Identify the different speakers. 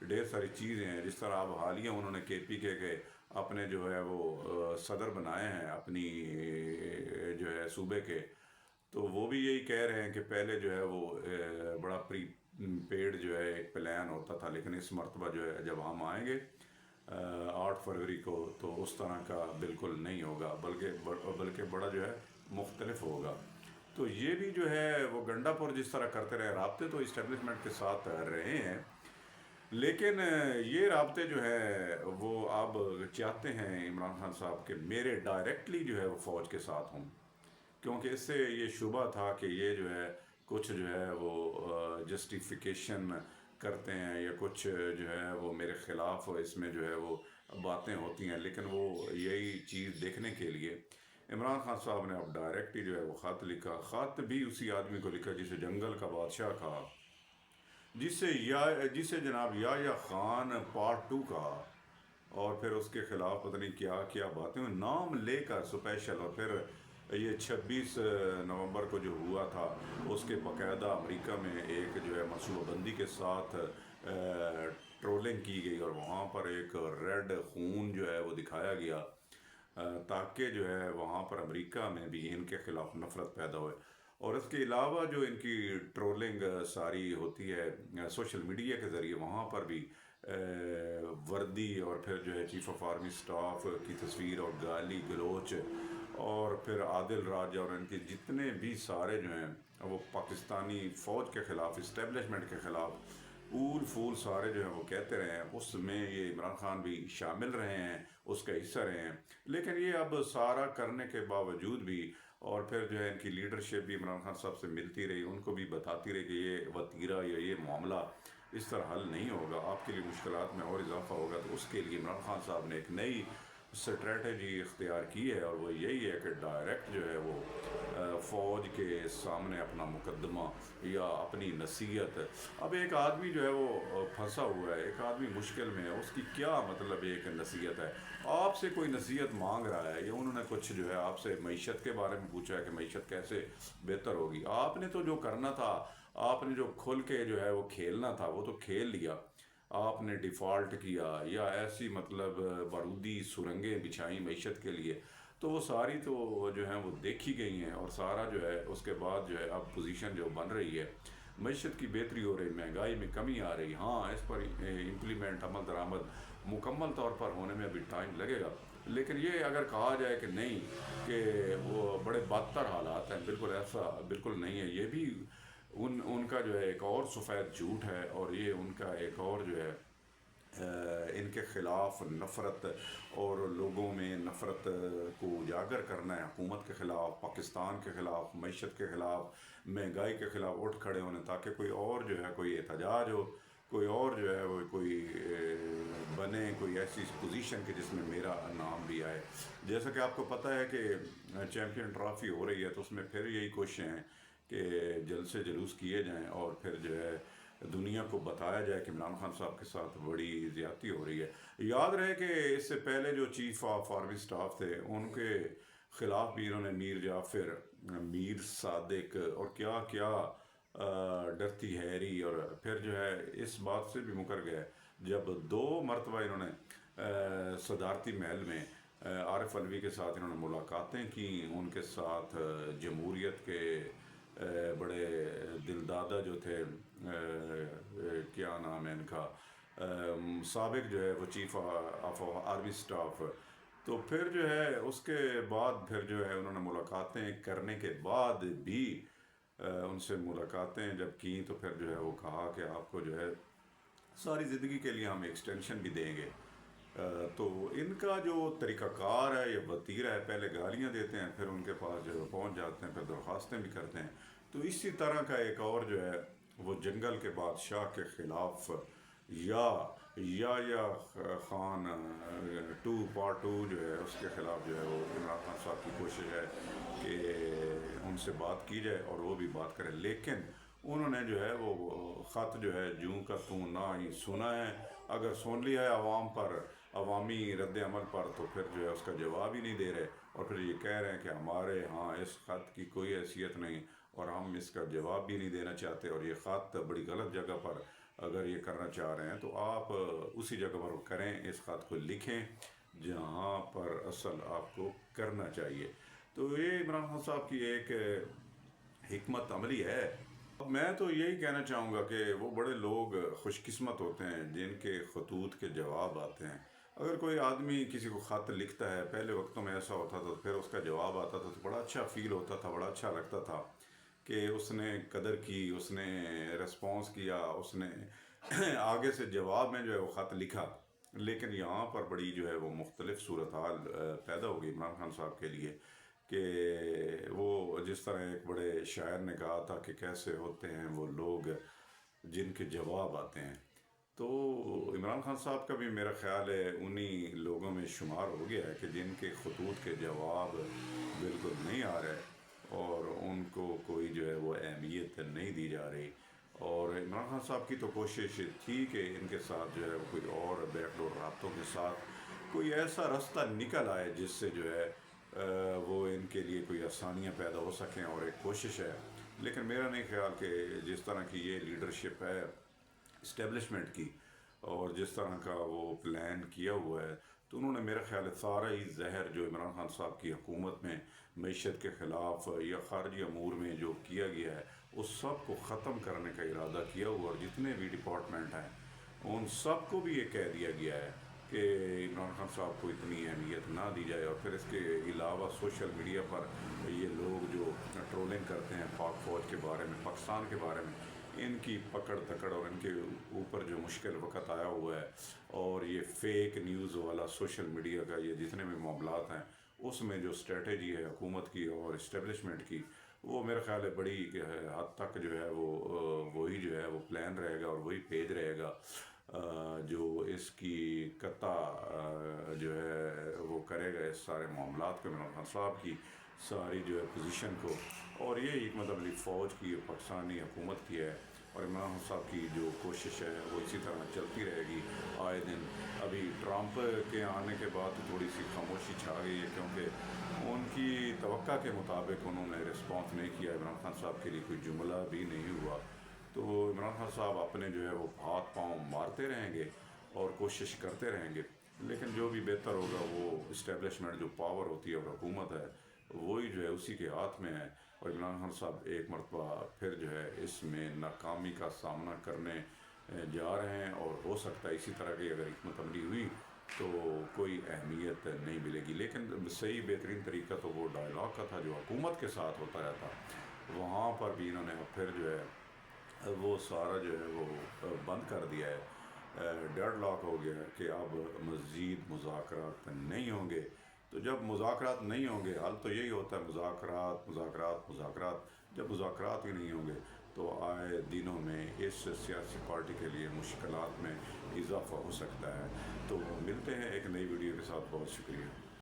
Speaker 1: ڈھیر ساری چیزیں ہیں، جس طرح اب حالیہ انہوں نے کے اپنے جو ہے وہ صدر بنائے ہیں اپنی جو ہے صوبے کے، تو وہ بھی یہی کہہ رہے ہیں کہ پہلے جو ہے وہ بڑا پری پیڈ جو ہے ایک پلان ہوتا تھا، لیکن اس مرتبہ جو ہے جب ہم آئیں گے 8 فروری کو، تو اس طرح کا بالکل نہیں ہوگا، بلکہ بڑا جو ہے مختلف ہوگا۔ تو یہ بھی جو ہے وہ گنڈا پور جس طرح کرتے رہے، رابطے تو اسٹیبلشمنٹ کے ساتھ رہے ہیں، لیکن یہ رابطے جو ہے وہ اب چاہتے ہیں عمران خان صاحب کہ میرے ڈائریکٹلی جو ہے وہ فوج کے ساتھ ہوں، کیونکہ اس سے یہ شبہ تھا کہ یہ جو ہے کچھ جو ہے وہ جسٹیفیکیشن کرتے ہیں، یا کچھ جو ہے وہ میرے خلاف اس میں جو ہے وہ باتیں ہوتی ہیں، لیکن وہ یہی چیز دیکھنے کے لیے عمران خان صاحب نے اب ڈائریکٹ ہی جو ہے وہ خط لکھا، خط بھی اسی آدمی کو لکھا جسے جنگل کا بادشاہ کہا، جسے جناب یا خان پارٹ 2 کہا، اور پھر اس کے خلاف پتہ نہیں کیا کیا باتیں نام لے کر اسپیشل، اور پھر یہ 26 نومبر کو جو ہوا تھا اس کے باقاعدہ امریکہ میں ایک جو ہے منصوبہ بندی کے ساتھ ٹرولنگ کی گئی، اور وہاں پر ایک ریڈ خون جو ہے وہ دکھایا گیا، تاکہ جو ہے وہاں پر امریکہ میں بھی ان کے خلاف نفرت پیدا ہوئے۔ اور اس کے علاوہ جو ان کی ٹرولنگ ساری ہوتی ہے سوشل میڈیا کے ذریعے، وہاں پر بھی وردی اور پھر جو ہے چیف آف آرمی سٹاف کی تصویر اور گالی گلوچ، اور پھر عادل راج اور ان کے جتنے بھی سارے جو ہیں وہ پاکستانی فوج کے خلاف، اسٹیبلشمنٹ کے خلاف پول پھول سارے جو ہیں وہ کہتے رہے ہیں، اس میں یہ عمران خان بھی شامل رہے ہیں، اس کا حصہ رہے ہیں، لیکن یہ اب سارا کرنے کے باوجود بھی، اور پھر جو ہے ان کی لیڈرشپ بھی عمران خان صاحب سے ملتی رہی، ان کو بھی بتاتی رہی کہ یہ وتیرہ یا یہ معاملہ اس طرح حل نہیں ہوگا، آپ کے لیے مشکلات میں اور اضافہ ہوگا، تو اس کے لیے عمران خان صاحب نے ایک نئی اسٹریٹجی اختیار کی ہے، اور وہ یہی ہے کہ ڈائریکٹ جو ہے وہ فوج کے سامنے اپنا مقدمہ یا اپنی نصیحت، اب ایک آدمی جو ہے وہ پھنسا ہوا ہے، ایک آدمی مشکل میں ہے، اس کی کیا مطلب ایک نصیحت ہے؟ آپ سے کوئی نصیحت مانگ رہا ہے، یا انہوں نے کچھ جو ہے آپ سے معیشت کے بارے میں پوچھا ہے کہ معیشت کیسے بہتر ہوگی، آپ نے تو جو کرنا تھا، آپ نے جو کھل کے جو ہے وہ کھیلنا تھا وہ تو کھیل لیا، آپ نے ڈیفالٹ کیا یا ایسی مطلب بارودی سرنگیں بچھائیں معیشت کے لیے، تو وہ ساری تو جو ہیں وہ دیکھی گئی ہیں، اور سارا جو ہے اس کے بعد جو ہے اب پوزیشن جو بن رہی ہے، معیشت کی بہتری ہو رہی، مہنگائی میں کمی آ رہی، ہاں اس پر امپلیمنٹ عمل درآمد مکمل طور پر ہونے میں ابھی ٹائم لگے گا، لیکن یہ اگر کہا جائے کہ نہیں کہ وہ بڑے بدتر حالات ہیں، بالکل ایسا بالکل نہیں ہے، یہ بھی ان کا جو ہے ایک اور سفید جھوٹ ہے، اور یہ ان کا ایک اور جو ہے ان کے خلاف نفرت، اور لوگوں میں نفرت کو اجاگر کرنا ہے، حکومت کے خلاف، پاکستان کے خلاف، معیشت کے خلاف، مہنگائی کے خلاف اٹھ کھڑے ہونے، تاکہ کوئی اور جو ہے کوئی احتجاج ہو، کوئی اور جو ہے وہ کوئی بنے کوئی ایسی پوزیشن کہ جس میں میرا نام بھی آئے، جیسا کہ آپ کو پتہ ہے کہ چیمپئن ٹرافی ہو رہی ہے، تو اس میں پھر یہی کوششیں ہیں کہ جلد سے جلوس کیے جائیں، اور پھر جو ہے دنیا کو بتایا جائے کہ عمران خان صاحب کے ساتھ بڑی زیادتی ہو رہی ہے۔ یاد رہے کہ اس سے پہلے جو چیف آف آرمی سٹاف تھے، ان کے خلاف بھی انہوں نے میر جعفر، میر صادق اور کیا کیا ڈرتی ہیری، اور پھر جو ہے اس بات سے بھی مکر گئے جب 2 مرتبہ انہوں نے صدارتی محل میں عارف علوی کے ساتھ انہوں نے ملاقاتیں کی، ان کے ساتھ جمہوریت کے بڑے دلدادہ جو تھے، کیا نام ہے ان کا، سابق جو ہے وہ چیف آف آرمی سٹاف، تو پھر جو ہے اس کے بعد پھر جو ہے انہوں نے ملاقاتیں کرنے کے بعد بھی ان سے ملاقاتیں جب کیں، تو پھر جو ہے وہ کہا کہ آپ کو جو ہے ساری زندگی کے لیے ہم ایکسٹینشن بھی دیں گے، تو ان کا جو طریقہ کار ہے یہ وتیرہ ہے، پہلے گالیاں دیتے ہیں، پھر ان کے پاس جو پہنچ جاتے ہیں، پھر درخواستیں بھی کرتے ہیں، تو اسی طرح کا ایک اور جو ہے وہ جنگل کے بادشاہ کے خلاف یا خان 2 پارٹ 2 جو ہے اس کے خلاف جو ہے وہ عمران خان صاحب کی کوشش ہے کہ ان سے بات کی جائے اور وہ بھی بات کریں، لیکن انہوں نے جو ہے وہ خط جو ہے جوں کا توں نہ ہی سنا ہے، اگر سن لیا ہے عوام پر، عوامی رد عمل پر، تو پھر جو ہے اس کا جواب ہی نہیں دے رہے، اور پھر یہ کہہ رہے ہیں کہ ہمارے ہاں اس خط کی کوئی حیثیت نہیں، اور ہم اس کا جواب بھی نہیں دینا چاہتے، اور یہ خط بڑی غلط جگہ پر اگر یہ کرنا چاہ رہے ہیں تو آپ اسی جگہ پر کریں، اس خط کو لکھیں جہاں پر اصل آپ کو کرنا چاہیے۔ تو یہ عمران خان صاحب کی ایک حکمت عملی ہے۔ میں تو یہی کہنا چاہوں گا کہ وہ بڑے لوگ خوش قسمت ہوتے ہیں جن کے خطوط کے جواب آتے ہیں۔ اگر کوئی آدمی کسی کو خط لکھتا ہے، پہلے وقتوں میں ایسا ہوتا تھا، پھر اس کا جواب آتا تھا تو بڑا اچھا فیل ہوتا تھا، بڑا اچھا لگتا تھا کہ اس نے قدر کی، اس نے ریسپانس کیا، اس نے آگے سے جواب میں جو ہے وہ خط لکھا۔ لیکن یہاں پر بڑی جو ہے وہ مختلف صورتحال پیدا ہو گئی عمران خان صاحب کے لیے کہ وہ جس طرح ایک بڑے شاعر نے کہا تھا کہ کیسے ہوتے ہیں وہ لوگ جن کے جواب آتے ہیں۔ تو عمران خان صاحب کا بھی میرا خیال ہے انہی لوگوں میں شمار ہو گیا ہے کہ جن کے خطوط کے جواب بالکل نہیں آ رہے اور ان کو کوئی جو ہے وہ اہمیت نہیں دی جا رہی۔ اور عمران خان صاحب کی تو کوشش تھی کہ ان کے ساتھ جو ہے کوئی اور بیک ڈور رابطوں کے ساتھ کوئی ایسا رستہ نکل آئے جس سے جو ہے وہ ان کے لیے کوئی آسانیاں پیدا ہو سکیں، اور ایک کوشش ہے۔ لیکن میرا نہیں خیال کہ جس طرح کی یہ لیڈرشپ ہے اسٹیبلشمنٹ کی اور جس طرح کا وہ پلان کیا ہوا ہے، تو انہوں نے میرا خیال ہے سارا ہی زہر جو عمران خان صاحب کی حکومت میں معیشت کے خلاف یا خارجی امور میں جو کیا گیا ہے اس سب کو ختم کرنے کا ارادہ کیا ہوا، اور جتنے بھی ڈپارٹمنٹ ہیں ان سب کو بھی یہ کہہ دیا گیا ہے کہ عمران خان صاحب کو اتنی اہمیت نہ دی جائے۔ اور پھر اس کے علاوہ سوشل میڈیا پر یہ لوگ جو ٹرولنگ کرتے ہیں پاک فوج کے بارے میں، پاکستان کے بارے میں، ان کی پکڑ دکڑ اور ان کے اوپر جو مشکل وقت آیا ہوا ہے، اور یہ فیک نیوز والا سوشل میڈیا کا یہ جتنے بھی معاملات ہیں اس میں جو اسٹریٹجی ہے حکومت کی اور اسٹیبلشمنٹ کی، وہ میرا خیال ہے بڑی حد تک جو ہے وہ وہی جو ہے وہ پلان رہے گا اور وہی پیج رہے گا جو اس کی قطع جو ہے وہ کرے گا اس سارے معاملات کو، عمران خان صاحب کی ساری جو ہے پوزیشن کو۔ اور یہ حکمت عملی فوج کی، پاکستانی حکومت کی ہے، اور عمران خان صاحب کی جو کوشش ہے وہ اسی طرح چلتی رہے گی آئے دن۔ ابھی ٹرمپ کے آنے کے بعد تو تھوڑی سی خاموشی چھا گئی ہے، کیونکہ ان کی توقع کے مطابق انہوں نے رسپانس نہیں کیا، عمران خان صاحب کے لیے کوئی جملہ بھی نہیں ہوا۔ تو عمران خان صاحب اپنے جو ہے وہ ہاتھ پاؤں مارتے رہیں گے اور کوشش کرتے رہیں گے، لیکن جو بھی بہتر ہوگا وہ اسٹیبلشمنٹ جو پاور ہوتی ہے اور حکومت ہے وہی جو ہے اسی کے ہاتھ میں ہے۔ اور عمران خان صاحب ایک مرتبہ پھر جو ہے اس میں ناکامی کا سامنا کرنے جا رہے ہیں، اور ہو سکتا ہے اسی طرح کی اگر حکمت عملی ہوئی تو کوئی اہمیت نہیں ملے گی۔ لیکن صحیح بہترین طریقہ تو وہ ڈائلاگ کا تھا جو حکومت کے ساتھ ہوتا رہتا، وہاں پر بھی انہوں نے پھر جو ہے وہ سارا جو ہے وہ بند کر دیا ہے، ڈیڈ لاک ہو گیا کہ اب مزید مذاکرات نہیں ہوں گے۔ تو جب مذاکرات نہیں ہوں گے، حل تو یہی ہوتا ہے مذاکرات مذاکرات مذاکرات۔ جب مذاکرات ہی نہیں ہوں گے تو آئے دنوں میں اس سیاسی پارٹی کے لیے مشکلات میں اضافہ ہو سکتا ہے۔ تو ملتے ہیں ایک نئی ویڈیو کے ساتھ، بہت شکریہ۔